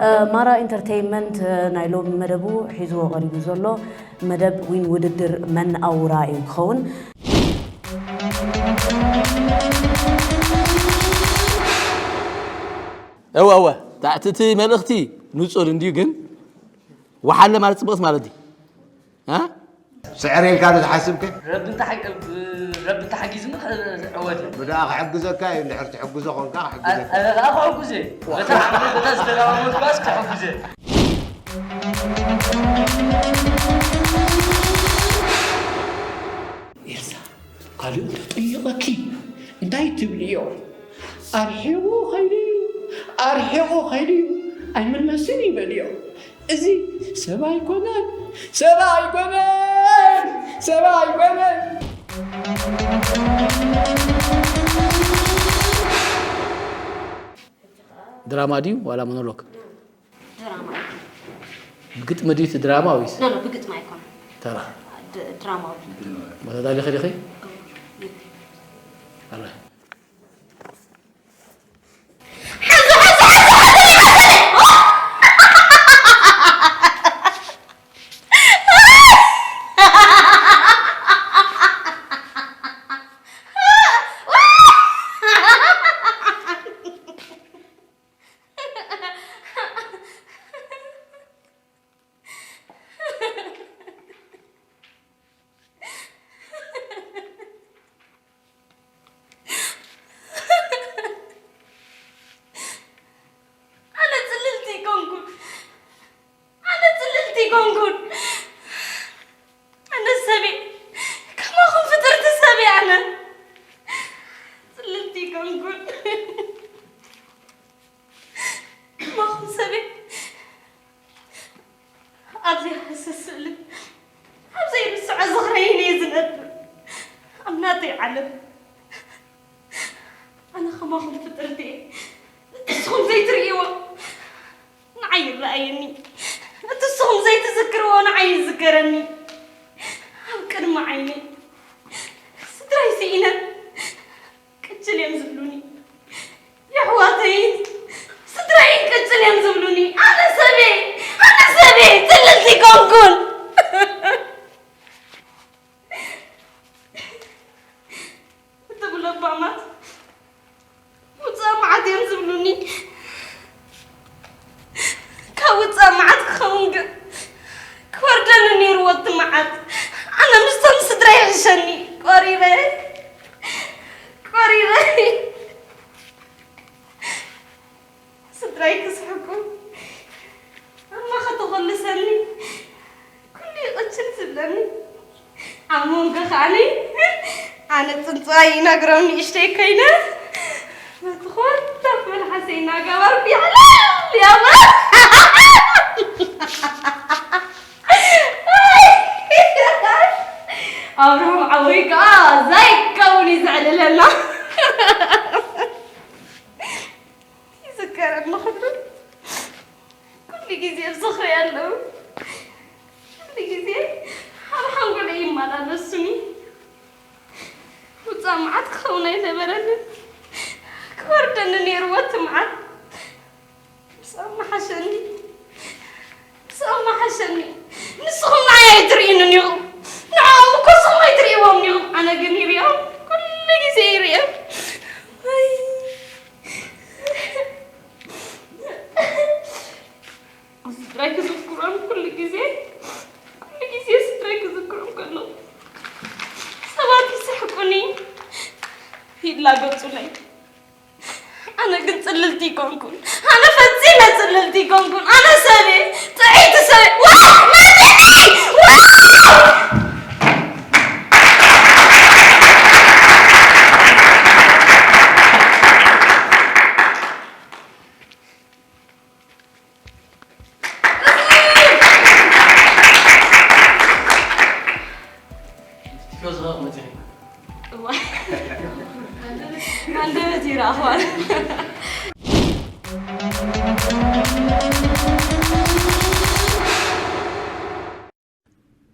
مارا انترتينمنت نايلوم مدبو حيزو غريب زولو مدب وين وددر من أوراء يكون أوه تعتتي ملختي نوصل نديجن وحلا ما تصبغ مالدي ها سعرين كانت حاسبك رب انت حجزنا عودي بدا حجزك اللي حرت حجزه قلت حجزك انا حجزه بتاع استلام بس حجزه إرسا قالوا يلاكي داي تبليو أرحيو خيري أي من مسني بليو إزي سباي كونان دراما دي ولا مونولوج دراما بقيت مديت دراما ويس لا بقيت ما يكون ترى دراما ما تدالي خيري الله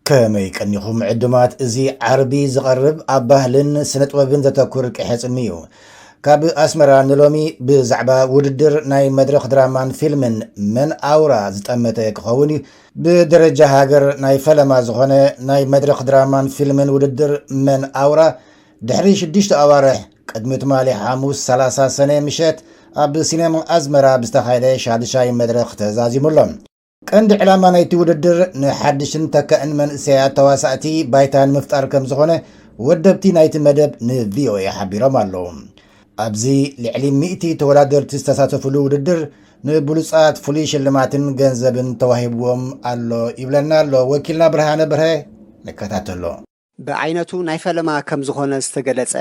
كما يكنيهم عدمات زي عربي زغرب أبهلن سنة وبن ذتكر كحسنيو ካብ ኣስመራ ንሎሚ ብዛዕባ ውድድር ናይ መድረኽ ድራማን ፊልምን መን ኣውራ ዝጠመተ ክኸውን ብደረጃ ሃገር ናይ ፈለማ ዝኾነ ናይ መድረኽ ድራማን ፊልምን ውድድር መን ኣውራ ድሕሪ 6 ኣዋርሕ ቅድሚ ትማሊ ሐሙስ 30 ሰነ ምሸት ኣብ ሲኔማ ኣዝመራ ብዝተኻየደ ሻድሻይ መድረኽ ተዛዚሙሎም ቀንዲ ዕላማ ናይቲ ውድድር ንሓድሽን ተካእን መንእሰያት ተዋሳእቲ ባይታን ምፍጣር ከም ዝኾነ ወደብቲ ናይቲ መደብ ንቪኦኤ ሓቢሮም ኣለዉ ኣብዚ ልዕሊ 100 ተወዳደርቲ ዝተሳተፍሉ ውድድር ንብሉፃት ፍሉይ ሽልማትን ገንዘብን ተዋሂብዎም ኣሎ ይብለና ኣሎ ወኪልና ብርሃነ በርሀ ንከታተሎ ብዓይነቱ ናይ ፈለማ ከም ዝኾነ ዝተገለጸ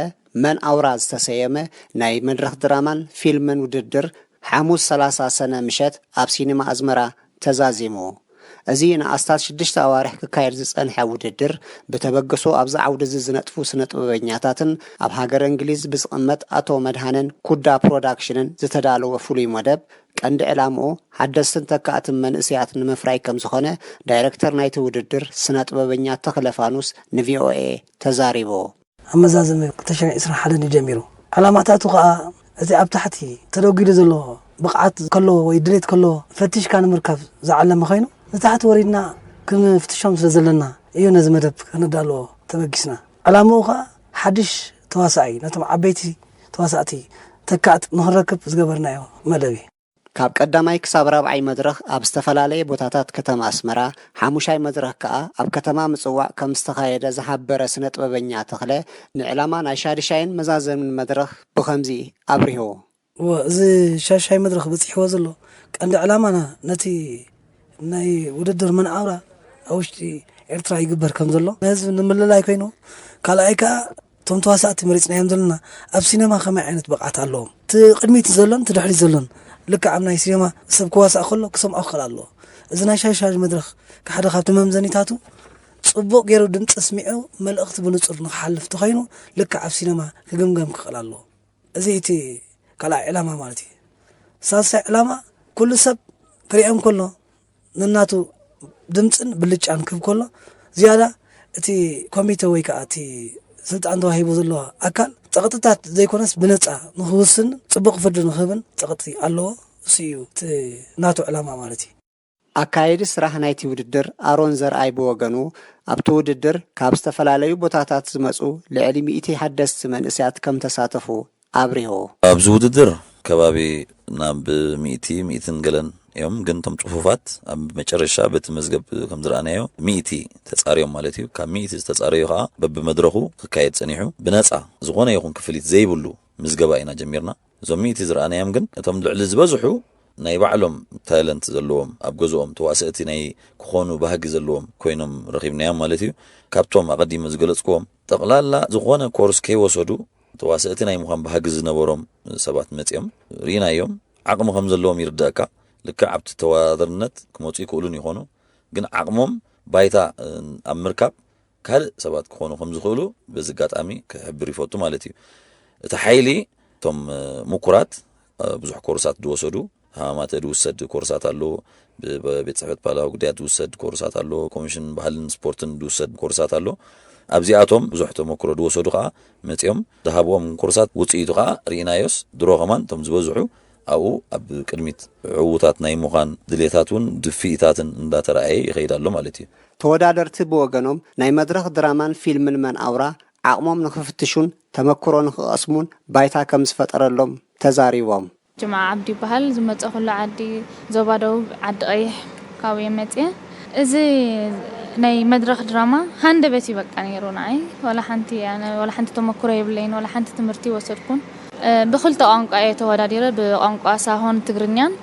መን ኣውራ ዝተሰየመ ናይ መድረኽ ድራማን ፊልምን ውድድር ሐሙስ 30 ሰነ ምሸት ኣብ ሲኔማ ኣዝመራ ተዛዚሙ እዚ ንኣስታት 6 ኣዋርሕ ክካየድ ዝጸንሐ ውድድር ብተበገሶ ኣብዚ ዓውዲ ዝነጥፉ ስነ-ጥበበኛታትን ኣብ ሃገር እንግሊዝ ብዝቕመጥ ኣቶ መድሃንን ኩዳ ፕሮዳክሽንን ዝተዳለወ ፍሉይ መደብ ቀንዲ ዕላምኡ ሓደስትን ተካእትን መንእስያት ንምፍራይ ከም ዝኾነ ዳይሬክተር ናይቲ ውድድር ስነ-ጥበበኛ ተኽለፋኑስ ንቪኦኤ ተዛሪቦ ኣመዛዝም 2021 ጀሚሩ ዓላማታቱ ከዓ እዚ ኣብ ታሕቲ ተደጊሉ ዘሎ ብቕዓት ከሎ ወይ ድሌት ከሎ ፈቲሽካ ንምርካብ ዝዓለመ ኮይኑ ንታሕቲ ወሪድና ክንፍትሾም ስለ ዘለና እዩ ነዚ መደብ ከነዳልዎ ተበጊስና ዓላምኡ ከዓ ሓድሽ ተዋሳኢ ነቶም ዓበይቲ ተዋሳእቲ ተካእት ንኽንረክብ ዝገበርናዮ መደብ ካብ ቀዳማይ ክሳብ ራብዓይ መድረኽ ኣብ ዝተፈላለየ ቦታታት ከተማ ኣስመራ ሓሙሻይ መድረኽ ከዓ ኣብ ከተማ ምጽዋዕ ከም ዝተኻየደ ዝሓበረ ስነ-ጥበበኛ ተኽለ ንዕላማ ናይ ሻድሻይን መዛዘምን መድረኽ ብኸምዚ ኣብሪሆ እዚ ሻድሻይ መድረኽ በፂሕዎ ዘሎ ቀንዲ ዕላማና ነቲ ናይ ውድድር መን ኣውራ ኣብ ውሽጢ ኤርትራ ይግበር ከም ዘሎ ህዝቢ ንምልላይ ኮይኑ ካልኣይ ከዓ እቶም ተዋሳእቲ መሪፅናዮም ዘለና ኣብ ሲኔማ ከመይ ዓይነት ብቕዓት ኣለዎም እቲ ቅድሚት ዘሎን እቲ ድሕሪት ዘሎን ልክዕ ኣብ ናይ ሲኔማ ሰብ ክዋሳእ ከሎ ክሰምዖ ክኽእል ኣለዎ እዚ ናይ ሻድሻይ መድረኽ ሓደ ካብቲ መምዘኒታቱ ጽቡቕ ገይሩ ድምፂ ስሚዑ መልእኽቲ ብንጹር ንክሓልፍ ተኾይኑ ልክዕ ኣብ ሲኔማ ክግምገም ክኽእል ኣለዎ እዚ እቲ ካልኣይ ዕላማ ማለት እዩ ሳልሳይ ዕላማ ኩሉ ሰብ ክሪኦም ከሎ ነናቱ ድምፅን ብልጫን ክብ ከሎ ዝያዳ እቲ ኮሚቴ ወይ ከዓ እቲ ስልጣን ተዋሂቡ ዘለዎ ኣካል ፀቕጥታት ዘይኮነስ ብነፃ ንኽውስን ጽቡቕ ፍርዲ ንኽህብን ፀቕጢ ኣለዎ እሱ እዩ እቲ ናቱ ዕላማ ማለት እዩ ኣካየዲ ስራሕ ናይቲ ውድድር ኣሮን ዘርኣይ ብወገኑ ኣብቲ ውድድር ካብ ዝተፈላለዩ ቦታታት ዝመፁ ልዕሊ 100 ሓደስቲ መንእስያት ከም ተሳተፉ ኣብሪሆ ኣብዚ ውድድር ከባቢ ናብ 100 ገለን እዮም ግን ቶም ጽፉፋት ኣብ መጨረሻ በቲ መዝገብ ከም ዝረኣናዮ 100 ተጻሪዮም ማለት እዩ ካብ 100 ዝተጻረዩ ከዓ በብመድረኹ ክካየድ ጸኒሑ ብነፃ ዝኾነ ይኹን ክፍሊት ዘይብሉ ምዝገባ ኢና ጀሚርና እዞም 100 ዝረኣናዮም ግን እቶም ልዕሊ ዝበዝሑ ናይ ባዕሎም ታለንት ዘለዎም ኣብ ገዝኦም ተዋሳእቲ ናይ ክኾኑ ባህጊ ዘለዎም ኮይኖም ረኺብናዮም ማለት እዩ ካብቶም ኣቐዲመ ዝገለጽክዎም ጠቕላላ ዝኾነ ኮርስ ከይወሰዱ ተዋሳእቲ ናይ ምዃን ባህጊ ዝነበሮም ሰባት መፅኦም ሪናዮም ዓቕሚ ከም ዘለዎም ይርዳእካ ልክዕ ኣብቲ ተወዳዳርነት ክመፁ ይክእሉን ይኾኑ ግን ዓቕሞም ባይታ ኣብ ምርካብ ካልእ ሰባት ክኾኑ ከም ዝኽእሉ በዚ ኣጋጣሚ ክሕብር ይፈቱ ማለት እዩ እቲ ሓይሊ እቶም ምኩራት ብዙሕ ኮርሳት ዝወሰዱ ሃማማት ዝውሰድ ኮርሳት ኣሎ ብቤት ጽሕፈት ባህላዊ ጉዳያት ዝውሰድ ኮርሳት ኣሎ ኮሚሽን ባህልን ስፖርትን ዝውሰድ ኮርሳት ኣሎ ኣብዚኣቶም ብዙሕ ተመክሮ ዝወሰዱ ከዓ መፅኦም ዝሃብዎም ኮርሳት ውፅኢቱ ከዓ ርኢናዮስ ድሮ ኸማን እቶም ዝበዝሑ ኣብኡ ኣብ ቅድሚት ዕዉታት ናይ ምዃን ድሌታትን ድፊኢታትን እንዳተረኣየ ይኸይድ ኣሎ ማለት እዩ ተወዳደርቲ ብወገኖም ናይ መድረኽ ድራማን ፊልምን መን ኣውራ ዓቕሞም ንኽፍትሹን ተመክሮ ንኽቐስሙን ባይታ ከም ዝፈጠረሎም ተዛሪቦም ጅማዓ ዓብዲ ይበሃል ዝመፀ ኩሉ ዓዲ ዞባ ደቡብ ዓዲ ቀይሕ ካብየ መፅየ እዚ ናይ መድረኽ ድራማ ሃንደበት ይበቃ ነይሩ ንዓይ ወላ ሓንቲ ተመክሮ የብለይን ወላ ሓንቲ ትምህርቲ ወሰድኩን ብኽልተ ቋንቋ እየ ተወዳዲረ ብቋንቋ ሳሆን ትግርኛን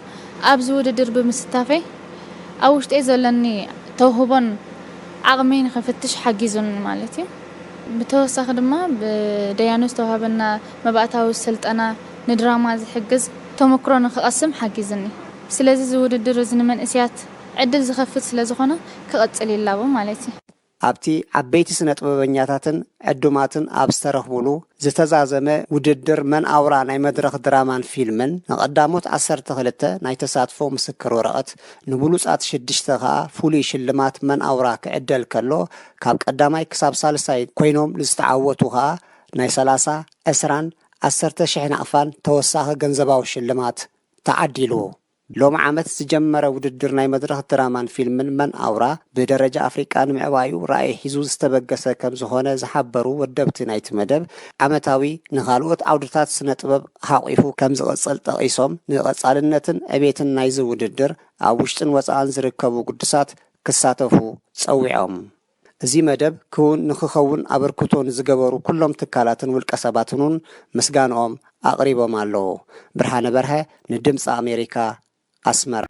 ኣብዚ ውድድር ብምስታፈይ ኣብ ውሽጢ ዘለኒ ተውህቦን ዓቕመይ ንኽፍትሽ ሓጊዙን ማለት እዩ ብተወሳኺ ድማ ብደያኖስ ተዋሃበና መባእታዊ ስልጠና ንድራማ ዝሕግዝ ተመክሮ ንኽቐስም ሓጊዝኒ ስለዚ እዚ ውድድር እዚ ንመንእስያት ዕድል ዝኸፍት ስለ ዝኾነ ክቐፅል ይላቦ ማለት እዩ ኣብቲ ዓበይቲ ስነ-ጥበበኛታትን ዕዱማትን ኣብ ዝተረኽቡሉ ዝተዛዘመ ውድድር መን ኣውራ ናይ መድረኽ ድራማን ፊልምን ንቐዳሞት 12 ናይ ተሳትፎ ምስክር ወረቐት ንብሉፃት 6 ከዓ ፍሉይ ሽልማት መን ኣውራ ክዕደል ከሎ ካብ ቀዳማይ ክሳብ ሳልሳይ ኮይኖም ዝተዓወቱ ከዓ ናይ 30 20 10,000 نقفان توساخ ገንዘባዊ ሽልማት ተዓዲሉ ሎም ዓመት ዝጀመረ ውድድር ናይ መድረኽ ድራማን ፊልምን መን አውራ ብደረጃ አፍሪቃ ንምዕባዩ ራእይ ሒዙ ዝተበገሰ ከም ዝኾነ ዝሓበሩ ወደብቲ ናይቲ መደብ ዓመታዊ ንኻልኦት ዓውድታት ስነ ጥበብ ሓቂፉ ከም ዝቐጽል ጠቂሶም ንቐጻልነትን ዕቤትን ናይዚ ውድድር ኣብ ውሽጥን ወፃእን ዝርከቡ ቅዱሳት ክሳተፉ ጸዊዖም እዚ መደብ ክውን ንኽኸውን አበርክቶ ንዝገበሩ ኩሎም ትካላትን ውልቀ ሰባትን ምስጋንኦም አቅሪቦም ኣለዉ ብርሃነ በርሀ ንድምፂ አሜሪካ أسمر